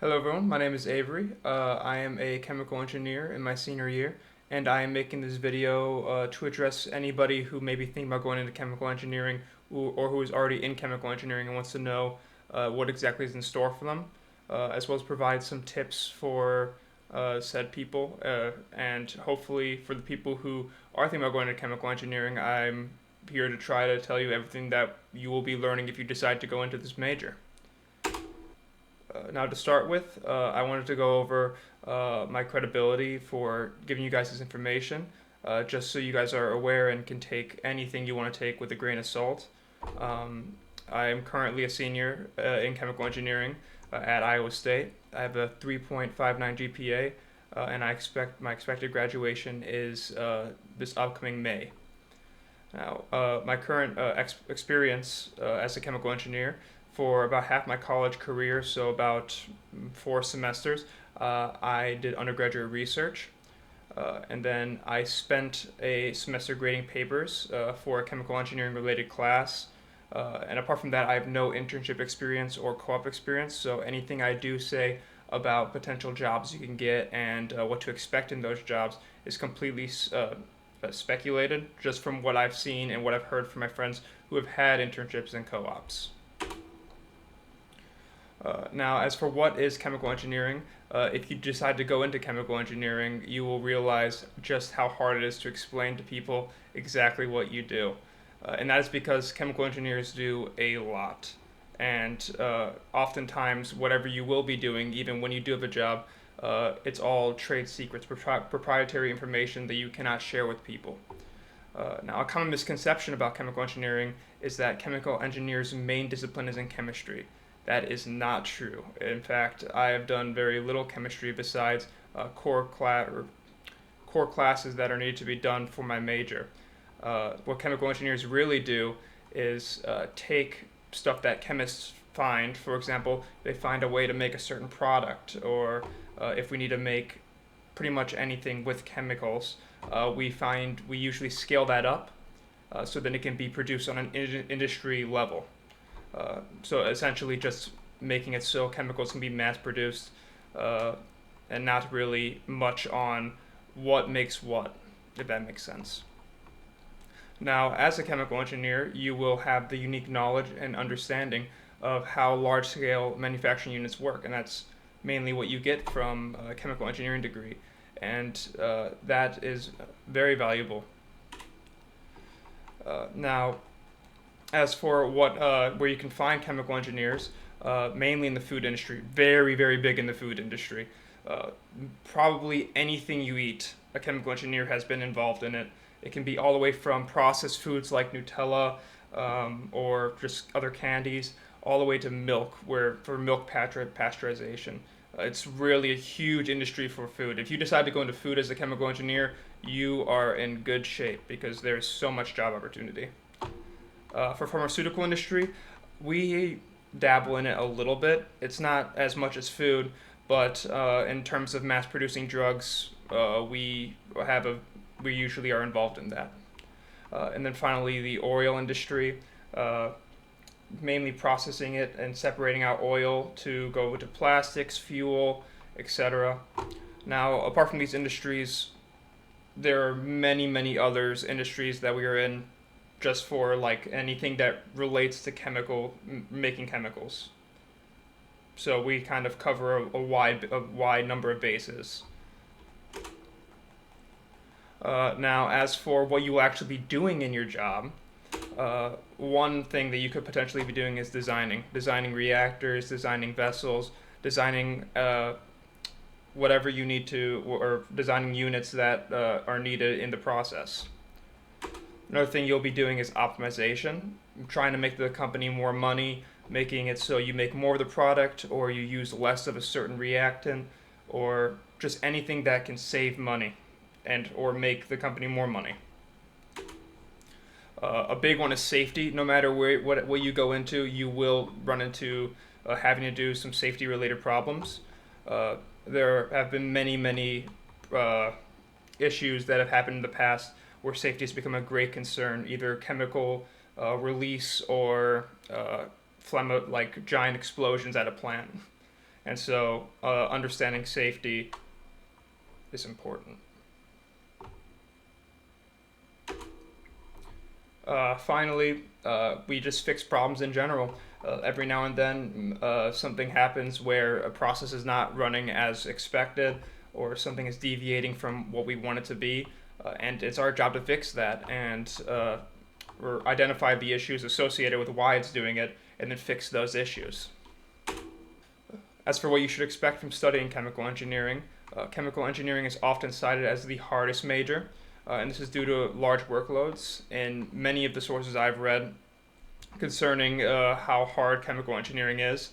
Hello everyone, my name is Avery. I am a chemical engineer in my senior year, and I am making this video to address anybody who may be thinking about going into chemical engineering or who is already in chemical engineering and wants to know what exactly is in store for them, as well as provide some tips for said people, and hopefully for the people who are thinking about going into chemical engineering, I'm here to try to tell you everything that you will be learning if you decide to go into this major. Now, to start with, I wanted to go over my credibility for giving you guys this information, just so you guys are aware and can take anything you want to take with a grain of salt. Um, I am currently a senior in chemical engineering at Iowa State. I have a 3.59 GPA, and I expect my expected graduation is this upcoming May. Now, my current experience as a chemical engineer for about half my college career, so about 4 semesters, I did undergraduate research. And then I spent a semester grading papers for a chemical engineering related class. And apart from that, I have no internship experience or co op experience, so anything I do say about potential jobs you can get and what to expect in those jobs is completely speculated just from what I've seen and what I've heard from my friends who have had internships and co ops. Now, as for what is chemical engineering, if you decide to go into chemical engineering, you will realize just how hard it is to explain to people exactly what you do. And that is because chemical engineers do a lot. And oftentimes, whatever you will be doing, even when you do have a job, it's all trade secrets, proprietary information that you cannot share with people. Now, a common misconception about chemical engineering is that chemical engineers' main discipline is in chemistry. That is not true. In fact, I have done very little chemistry besides core classes that are needed to be done for my major. What chemical engineers really do is take stuff that chemists find. For example, they find a way to make a certain product, or if we need to make pretty much anything with chemicals, we usually scale that up so that it can be produced on an industry level. So essentially, just making it so chemicals can be mass produced, uh, and not really much on what makes what, if that makes sense. Now, as a chemical engineer, you will have the unique knowledge and understanding of how large scale manufacturing units work, and that's mainly what you get from a chemical engineering degree, and that is very valuable. Now, as for what where you can find chemical engineers, mainly in the food industry, very big in the food industry. Uh, Probably anything you eat, a chemical engineer has been involved in it. It can be all the way from processed foods like Nutella, or just other candies, all the way to milk, where for milk pasteurization. It's really a huge industry for food. If you decide to go into food as a chemical engineer, you are in good shape because there's so much job opportunity. For pharmaceutical industry, we dabble in it a little bit. It's not as much as food, but in terms of mass producing drugs, we usually are involved in that. And then finally, the oil industry, uh, mainly processing it and separating out oil to go into plastics, fuel, etc. Now, apart from these industries, there are many others industries that we are in just for like anything that relates to making chemicals. So we kind of cover a wide number of bases. Now, as for what you will actually be doing in your job, one thing that you could potentially be doing is designing reactors, designing vessels, designing whatever you need to, or designing units that are needed in the process. Another thing you'll be doing is optimization, trying to make the company more money, making it so you make more of the product or you use less of a certain reactant, or just anything that can save money and or make the company more money. A big one is safety. No matter what you go into, you will run into having to do some safety related problems. Uh, there have been many uh, issues that have happened in the past where safety has become a great concern, either chemical release or like giant explosions at a plant. And so understanding safety is important. Finally, we just fix problems in general. Every now and then, something happens where a process is not running as expected, or something is deviating from what we want it to be, and it's our job to fix that and or identify the issues associated with why it's doing it, and then fix those issues. As for what you should expect from studying chemical engineering is often cited as the hardest major, and this is due to large workloads. In many of the sources I've read concerning how hard chemical engineering is,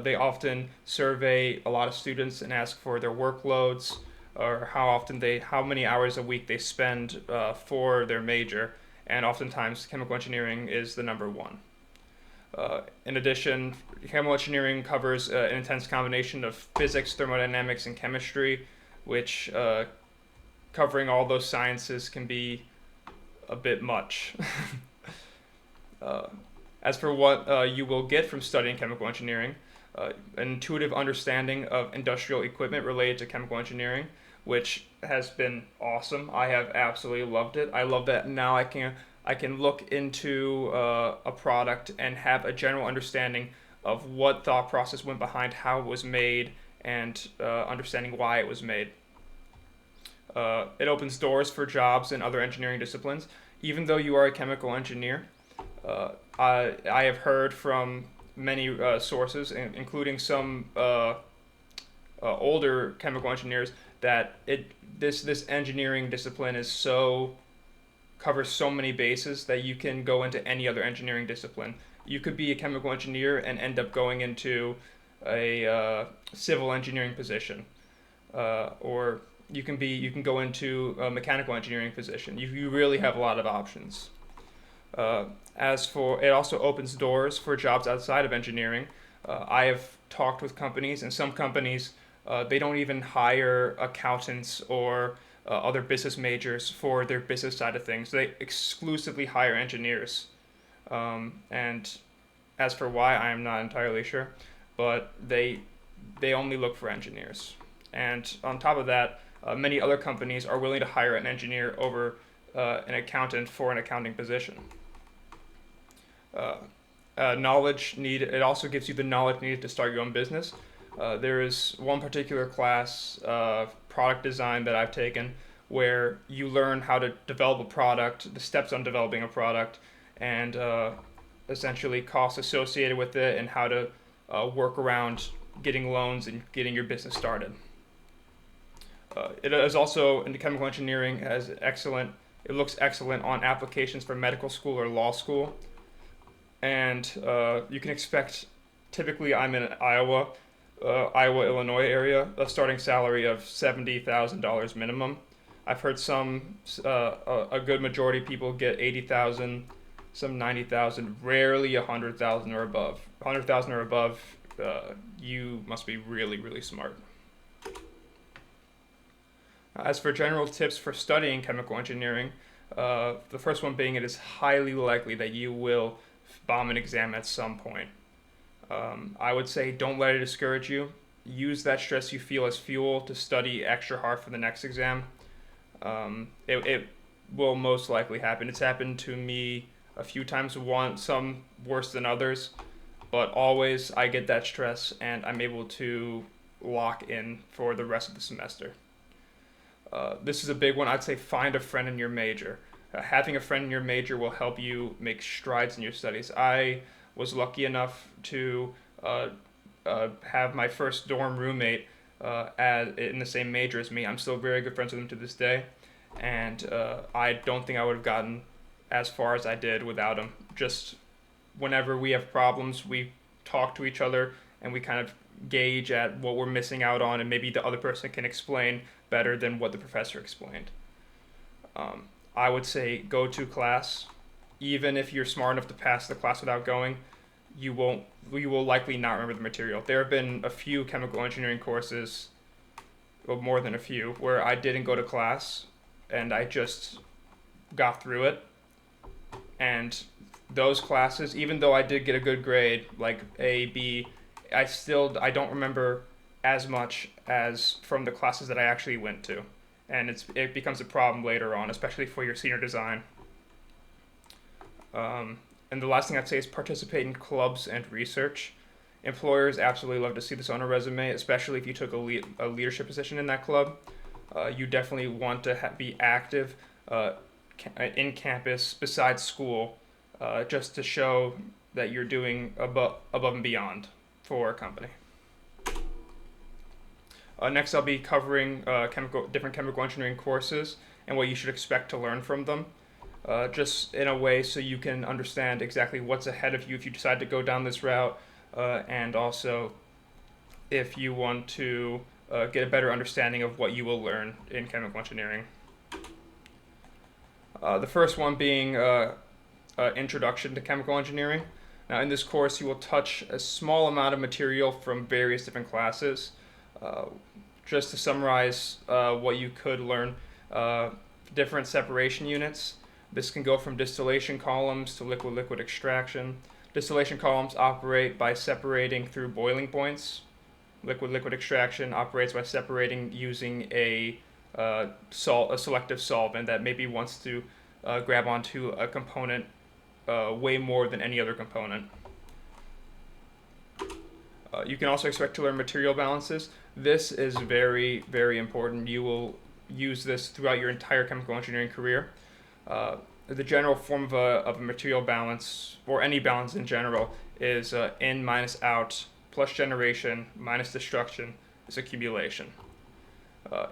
they often survey a lot of students and ask for their workloads or how many hours a week they spend for their major, and oftentimes chemical engineering is the number one. In addition, chemical engineering covers an intense combination of physics, thermodynamics, and chemistry, which covering all those sciences can be a bit much. uh, as for what you will get from studying chemical engineering, an intuitive understanding of industrial equipment related to chemical engineering, which has been awesome. I have absolutely loved it. I love that now I can look into a product and have a general understanding of what thought process went behind how it was made and understanding why it was made. It opens doors for jobs in other engineering disciplines. Even though you are a chemical engineer, I have heard from many sources, including some older chemical engineers, that this engineering discipline is so covers so many bases that you can go into any other engineering discipline. You could be a chemical engineer and end up going into a civil engineering position, or you can go into a mechanical engineering position. You really have a lot of options. As for it also opens doors for jobs outside of engineering. I have talked with companies, and some companies they don't even hire accountants or other business majors for their business side of things. They exclusively hire engineers. And as for why, I am not entirely sure, but they only look for engineers. And on top of that, many other companies are willing to hire an engineer over an accountant for an accounting position. Knowledge need it also gives you the knowledge needed to start your own business. There is one particular class, product design, that I've taken where you learn how to develop a product, the steps on developing a product, and essentially costs associated with it, and how to work around getting loans and getting your business started. It is also in chemical engineering as excellent. It looks excellent on applications for medical school or law school, and you can expect. Typically, I'm in Iowa, Illinois area, a starting salary of $70,000 minimum. I've heard a good majority of people get 80,000, some 90,000, rarely 100,000 or above. 100,000 or above, you must be really, really smart. As for general tips for studying chemical engineering, the first one being it is highly likely that you will bomb an exam at some point. I would say don't let it discourage you. Use that stress you feel as fuel to study extra hard for the next exam. It will most likely happen. It's happened to me a few times, some worse than others, but always I get that stress and I'm able to lock in for the rest of the semester. This is a big one. I'd say find a friend in your major. Having a friend in your major will help you make strides in your studies. I was lucky enough to have my first dorm roommate in the same major as me. I'm still very good friends with him to this day, and I don't think I would have gotten as far as I did without him. Just whenever we have problems, we talk to each other and we kind of gauge at what we're missing out on, and maybe the other person can explain better than what the professor explained. I would say go to class. Even if you're smart enough to pass the class without going, you will likely not remember the material. There have been a few chemical engineering courses, well, more than a few, where I didn't go to class and I just got through it. And those classes, even though I did get a good grade, like A, B, I don't remember as much as from the classes that I actually went to, and it becomes a problem later on, especially for your senior design. And the last thing I'd say is participate in clubs and research. Employers absolutely love to see this on a resume, especially if you took a leadership position in that club. You definitely want to be active in campus besides school, just to show that you're doing above and beyond for a company. Next, I'll be covering different chemical engineering courses and what you should expect to learn from them, just in a way so you can understand exactly what's ahead of you if you decide to go down this route, and also if you want to get a better understanding of what you will learn in chemical engineering. The first one being Introduction to Chemical Engineering. Now, in this course, you will touch a small amount of material from various different classes. Just to summarize what you could learn, different separation units. This can go from distillation columns to liquid-liquid extraction. Distillation columns operate by separating through boiling points. Liquid-liquid extraction operates by separating using a selective solvent that maybe wants to grab onto a component way more than any other component. You can also expect to learn material balances. This is very, very important. You will use this throughout your entire chemical engineering career. The general form of a material balance, or any balance in general, is in minus out plus generation minus destruction is accumulation.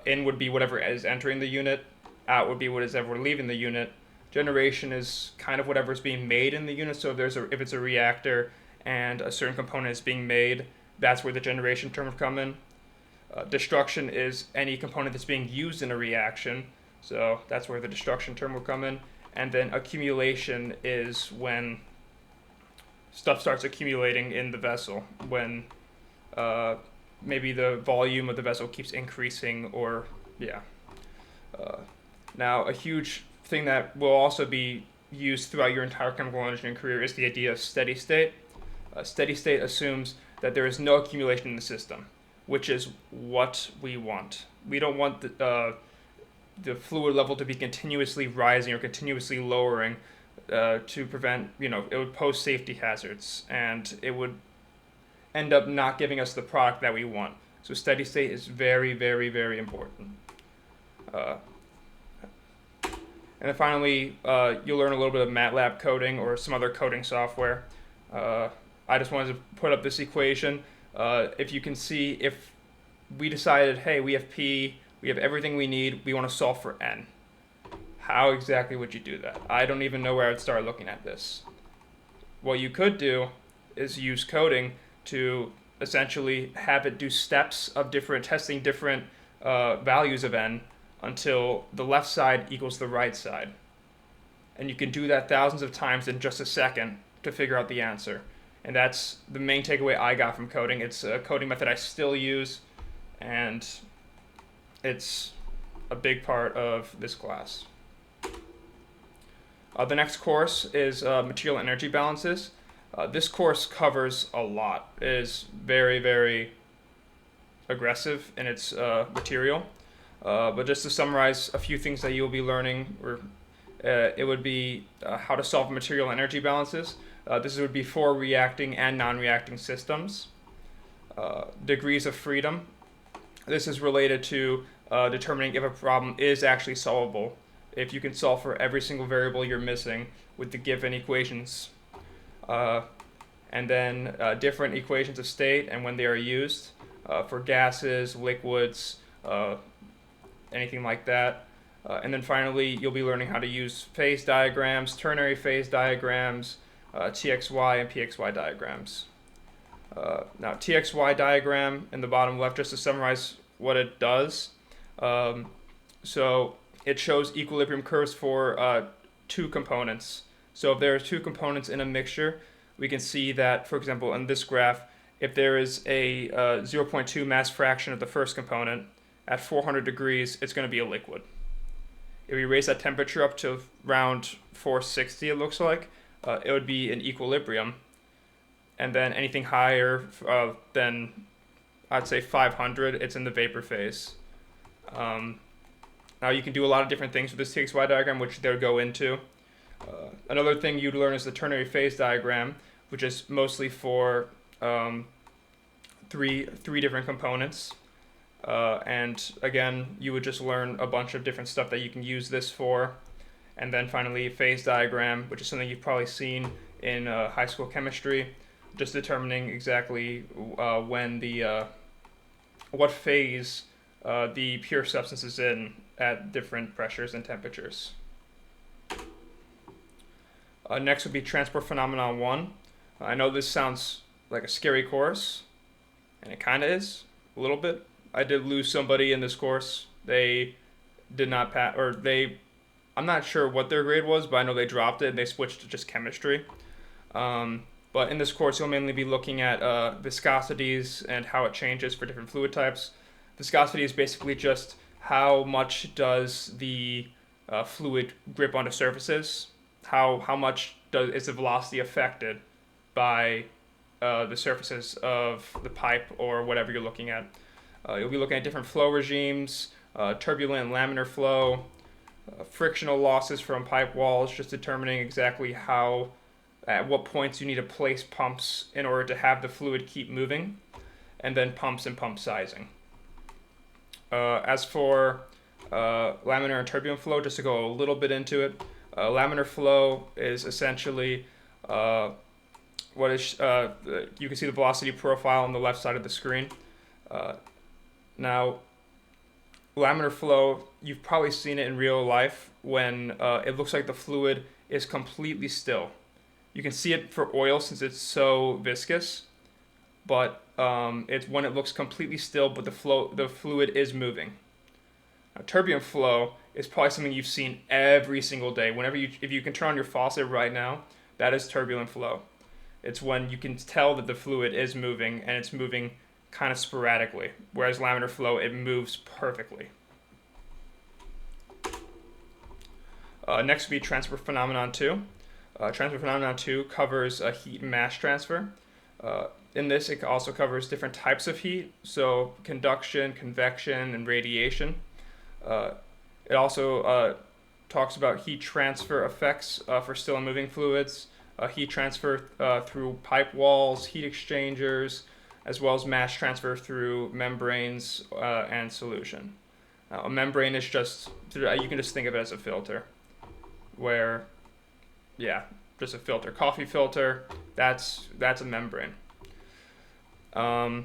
In would be whatever is entering the unit, out would be what is ever leaving the unit. Generation is kind of whatever is being made in the unit, so if it's a reactor and a certain component is being made, that's where the generation term would come in. Destruction is any component that's being used in a reaction, so that's where the destruction term will come in. And then accumulation is when stuff starts accumulating in the vessel, when maybe the volume of the vessel keeps increasing, or yeah. Now, a huge thing that will also be used throughout your entire chemical engineering career is the idea of steady state. Steady state assumes that there is no accumulation in the system, which is what we want. We don't want the fluid level to be continuously rising or continuously lowering to prevent, it would pose safety hazards, and it would end up not giving us the product that we want. So steady state is very, very, very important. And then finally, you'll learn a little bit of MATLAB coding or some other coding software. I just wanted to put up this equation. If you can see, if we decided, hey, we have P, we have everything we need, we want to solve for N. How exactly would you do that? I don't even know where I'd start looking at this. What you could do is use coding to essentially have it do steps of testing different values of N until the left side equals the right side. And you can do that thousands of times in just a second to figure out the answer. And that's the main takeaway I got from coding. It's a coding method I still use, and it's a big part of this class. The next course is Material Energy Balances. This course covers a lot. It is very, very aggressive in its material. But just to summarize a few things that you'll be learning, it would be how to solve material energy balances. This would be for reacting and non-reacting systems. Degrees of freedom. This is related to determining if a problem is actually solvable, if you can solve for every single variable you're missing with the given equations. And then different equations of state and when they are used for gases, liquids, anything like that. And then finally, you'll be learning how to use phase diagrams, ternary phase diagrams, TXY and PXY diagrams. Now, TXY diagram in the bottom left, just to summarize what it does. So it shows equilibrium curves for two components. So if there are two components in a mixture, we can see that, for example, in this graph, if there is a 0.2 mass fraction of the first component, at 400 degrees, it's going to be a liquid. If we raise that temperature up to around 460, it looks like, it would be an equilibrium. and then anything higher than I'd say 500, it's in the vapor phase. Um, Now you can do a lot of different things with this TXY diagram, which they'll go into. Another thing you'd learn is the ternary phase diagram, which is mostly for three different components. And again, you would just learn a bunch of different stuff that you can use this for. And then finally, phase diagram, which is something you've probably seen in high school chemistry, just determining exactly when what phase the pure substance is in at different pressures and temperatures. Next would be transport phenomenon 1. I know this sounds like a scary course, and it kind of is, a little bit. I did lose somebody in this course. They did not pass, I'm not sure what their grade was, but I know they dropped it and they switched to just chemistry. But in this course, you'll mainly be looking at viscosities and how it changes for different fluid types. Viscosity is basically just how much does the fluid grip onto surfaces, how much is the velocity affected by the surfaces of the pipe or whatever you're looking at. You'll be looking at different flow regimes, turbulent and laminar flow, frictional losses from pipe walls, just determining exactly at what points you need to place pumps in order to have the fluid keep moving, and then pumps and pump sizing. As for laminar and turbulent flow, just to go a little bit into it, laminar flow is essentially what is you can see the velocity profile on the left side of the screen. Now, laminar flow, you've probably seen it in real life when it looks like the fluid is completely still. You can see it for oil since it's so viscous, but it's when it looks completely still, but the fluid is moving. Now, turbulent flow is probably something you've seen every single day. If you can turn on your faucet right now, that is turbulent flow. It's when you can tell that the fluid is moving, and it's moving kind of sporadically, whereas laminar flow, it moves perfectly. Next would be transport phenomenon 2. Transport phenomenon 2 covers heat and mass transfer. In this, it also covers different types of heat, so conduction, convection, and radiation. It also talks about heat transfer effects for still and moving fluids, heat transfer through pipe walls, heat exchangers, as well as mass transfer through membranes and solution. A membrane is just, you can just think of it as a filter, just a filter. Coffee filter, that's a membrane. As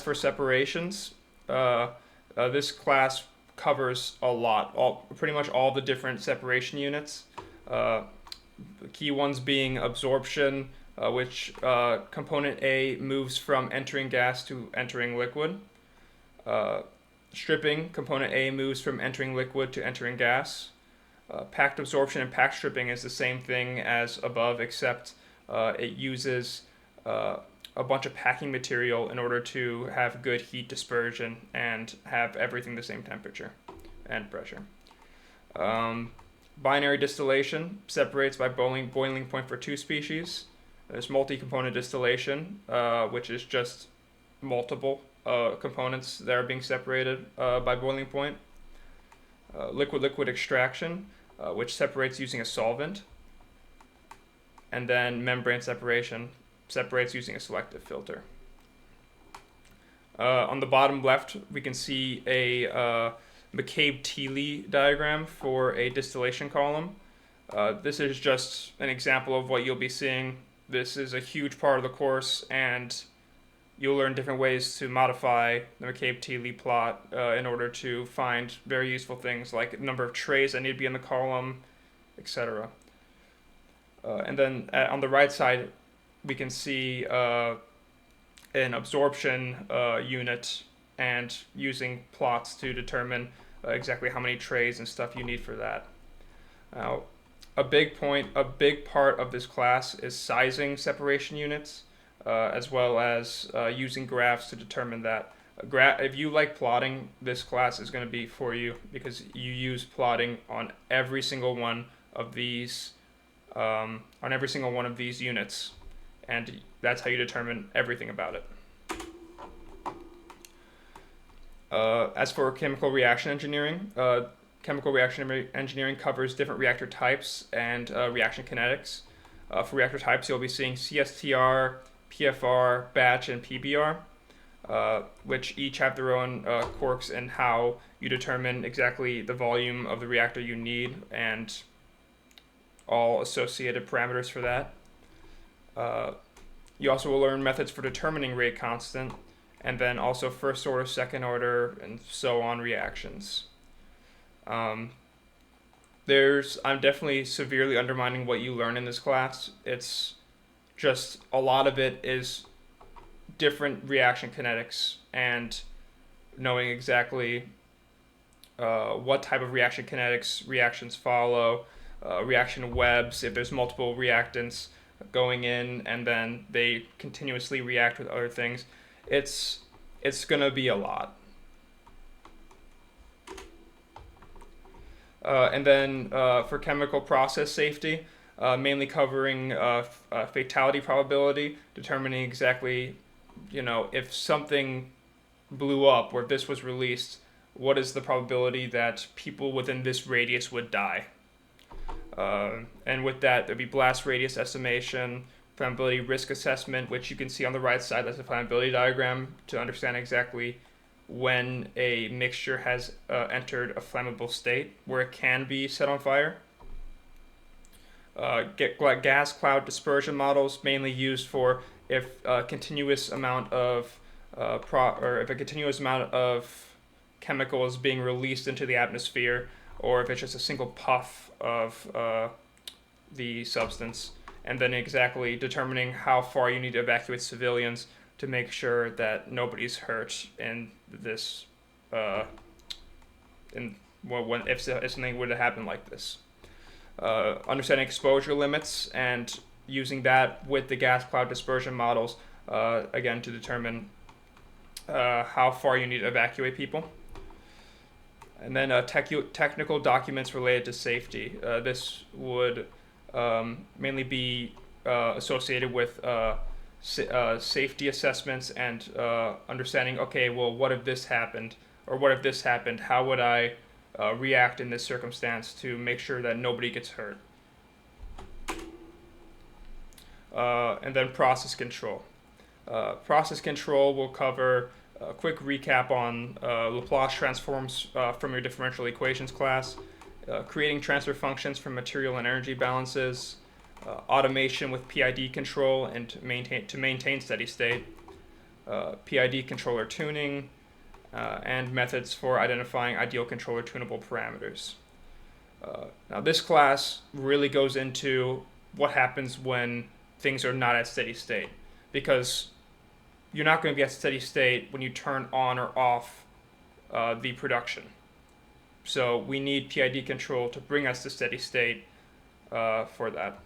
for separations, this class covers a lot, pretty much all the different separation units. The key ones being absorption, which component A moves from entering gas to entering liquid. Stripping, component A moves from entering liquid to entering gas. Packed absorption and packed stripping is the same thing as above, except it uses a bunch of packing material in order to have good heat dispersion and have everything the same temperature and pressure. Binary distillation separates by boiling point for two species. There's multi-component distillation, which is just multiple components that are being separated by boiling point. Liquid-liquid extraction, which separates using a solvent. And then membrane separation separates using a selective filter. On the bottom left, we can see a McCabe-Thiele diagram for a distillation column. This is just an example of what you'll be seeing. This is a huge part of the course, and you'll learn different ways to modify the McCabe-Thiele plot in order to find very useful things like number of trays that need to be in the column, etc. And then on the right side, we can see an absorption unit and using plots to determine exactly how many trays and stuff you need for that. Now, a big part of this class is sizing separation units, as well as using graphs to determine that. If you like plotting, this class is going to be for you because you use plotting on every single one of these on every single one of these units, and that's how you determine everything about it. As for chemical reaction engineering, covers different reactor types and reaction kinetics. For reactor types, you'll be seeing CSTR, PFR, batch, and PBR, which each have their own quirks and how you determine exactly the volume of the reactor you need and all associated parameters for that. You also will learn methods for determining rate constant, and then also first order, second order, and so on reactions. I'm definitely severely undermining what you learn in this class. It's just a lot of it is different reaction kinetics and knowing exactly what type of reaction kinetics reactions follow, reaction webs, if there's multiple reactants going in and then they continuously react with other things. It's gonna be a lot. And then for chemical process safety, mainly covering fatality probability, determining exactly, if something blew up or if this was released, what is the probability that people within this radius would die? And with that, there'd be blast radius estimation, flammability risk assessment, which you can see on the right side. That's a flammability diagram to understand exactly when a mixture has entered a flammable state where it can be set on fire. Gas cloud dispersion models, mainly used for if a continuous amount of chemical is being released into the atmosphere, or if it's just a single puff of the substance, and then exactly determining how far you need to evacuate civilians to make sure that nobody's hurt in this, if something were to happen like this. Understanding exposure limits and using that with the gas cloud dispersion models, again, to determine how far you need to evacuate people. And then technical documents related to safety. This would mainly be associated with safety assessments and understanding, okay, well, what if this happened? Or what if this happened? How would I react in this circumstance to make sure that nobody gets hurt? And then process control. Process control will cover a quick recap on Laplace transforms from your differential equations class, creating transfer functions from material and energy balances, automation with PID control and to maintain steady state, PID controller tuning, and methods for identifying ideal controller tunable parameters. Now this class really goes into what happens when things are not at steady state, because you're not going to be at steady state when you turn on or off the production. So we need PID control to bring us to steady state for that.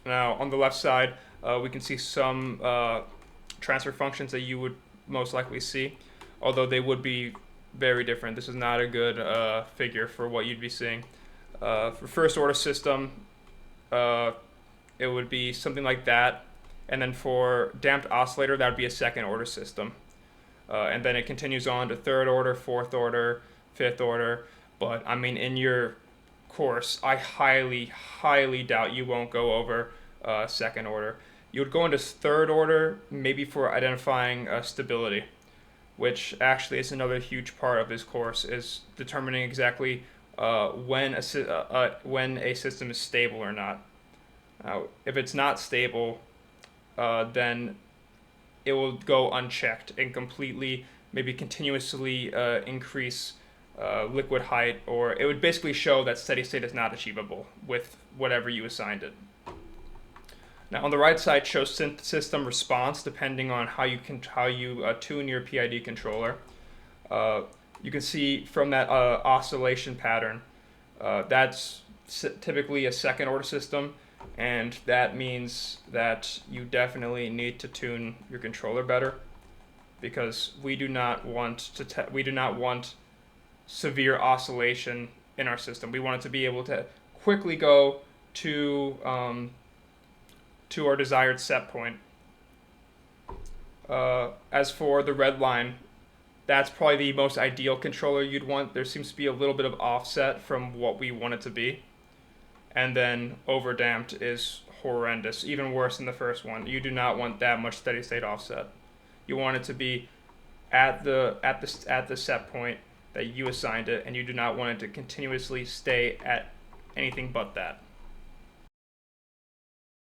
Now on the left side, we can see some transfer functions that you would most likely see, although they would be very different. This is not a good figure for what you'd be seeing. For first order system, it would be something like that. And then for damped oscillator, that would be a second order system. And then it continues on to third order, fourth order, fifth order. But I mean, in your course, I highly, highly doubt you won't go over second order. You would go into third order, maybe for identifying stability, which actually is another huge part of this course, is determining exactly when a system is stable or not. Now, if it's not stable, then it will go unchecked and completely, maybe continuously increase liquid height, or it would basically show that steady state is not achievable with whatever you assigned it. Now on the right side shows system response depending on how you tune your PID controller. You can see from that oscillation pattern, that's typically a second order system, and that means that you definitely need to tune your controller better, because we do not want severe oscillation in our system. We want it to be able to quickly go to our desired set point. As for the red line, that's probably the most ideal controller you'd want. There seems to be a little bit of offset from what we want it to be. And then overdamped is horrendous, even worse than the first one. You do not want that much steady state offset. You want it to be at the set point that you assigned it, and you do not want it to continuously stay at anything but that.